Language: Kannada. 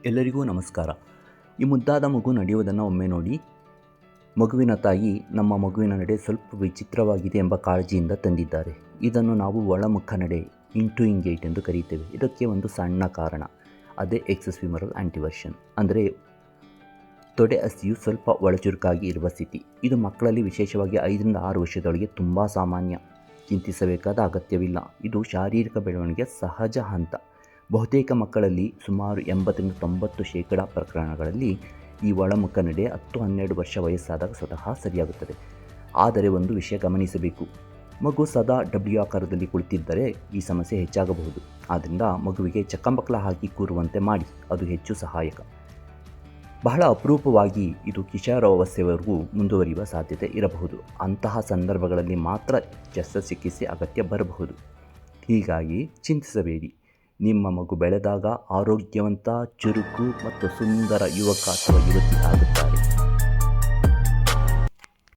ಎಲ್ಲರಿಗೂ ನಮಸ್ಕಾರ. ಈ ಮುದ್ದಾದ ಮಗು ನಡೆಯುವುದನ್ನು ಒಮ್ಮೆ ನೋಡಿ. ಮಗುವಿನ ತಾಯಿ ನಮ್ಮ ಮಗುವಿನ ನಡೆ ಸ್ವಲ್ಪ ವಿಚಿತ್ರವಾಗಿದೆ ಎಂಬ ಕಾಳಜಿಯಿಂದ ತಂದಿದ್ದಾರೆ. ಇದನ್ನು ನಾವು ಒಳಮುಖ ನಡೆ ಇಂಟೂಯಿಂಗ್ ಗೇಟ್ ಎಂದು ಕರೆಯುತ್ತೇವೆ. ಇದಕ್ಕೆ ಒಂದು ಸಣ್ಣ ಕಾರಣ, ಅದೇ ಎಕ್ಸೆಸ್ ಫೀಮರಲ್ ಆಂಟಿವರ್ಷನ್, ಅಂದರೆ ತೊಡೆ ಅಸ್ಥಿಯು ಸ್ವಲ್ಪ ಒಳಚುರುಕಾಗಿ ಇರುವ ಸ್ಥಿತಿ. ಇದು ಮಕ್ಕಳಲ್ಲಿ ವಿಶೇಷವಾಗಿ 5ರಿಂದ 6 ವರ್ಷದೊಳಗೆ ತುಂಬ ಸಾಮಾನ್ಯ. ಚಿಂತಿಸಬೇಕಾದ ಅಗತ್ಯವಿಲ್ಲ. ಇದು ಶಾರೀರಿಕ ಬೆಳವಣಿಗೆಯ ಸಹಜ ಹಂತ. ಬಹುತೇಕ ಮಕ್ಕಳಲ್ಲಿ ಸುಮಾರು 80ರಿಂದ 90% ಪ್ರಕರಣಗಳಲ್ಲಿ ಈ ಒಳಮುಖ ನಡೆ 10-12 ವರ್ಷ ವಯಸ್ಸಾದಾಗ ಸ್ವತಃ ಸರಿಯಾಗುತ್ತದೆ. ಆದರೆ ಒಂದು ವಿಷಯ ಗಮನಿಸಬೇಕು, ಮಗು ಸದಾ ಡಬ್ಲ್ಯೂ ಆಕಾರದಲ್ಲಿ ಕುಳಿತಿದ್ದರೆ ಈ ಸಮಸ್ಯೆ ಹೆಚ್ಚಾಗಬಹುದು. ಆದ್ದರಿಂದ ಮಗುವಿಗೆ ಚಕ್ಕಂಬಕ್ಕಲ ಹಾಕಿ ಕೂರುವಂತೆ ಮಾಡಿ, ಅದು ಹೆಚ್ಚು ಸಹಾಯಕ. ಬಹಳ ಅಪರೂಪವಾಗಿ ಇದು ಕಿಶೋರಾವಸ್ಥೆಯವರೆಗೂ ಮುಂದುವರಿಯುವ ಸಾಧ್ಯತೆ ಇರಬಹುದು. ಅಂತಹ ಸಂದರ್ಭಗಳಲ್ಲಿ ಮಾತ್ರ ಶಸ್ತ್ರಚಿಕಿತ್ಸೆ ಅಗತ್ಯ ಬರಬಹುದು. ಹೀಗಾಗಿ ಚಿಂತಿಸಬೇಡಿ. ನಿಮ್ಮ ಮಗು ಬೆಳೆದಾಗ ಆರೋಗ್ಯವಂತ, ಚುರುಕು ಮತ್ತು ಸುಂದರ ಯುವಕ ಅಥವಾ ಯುವತಿ ಆಗುತ್ತಾರೆ.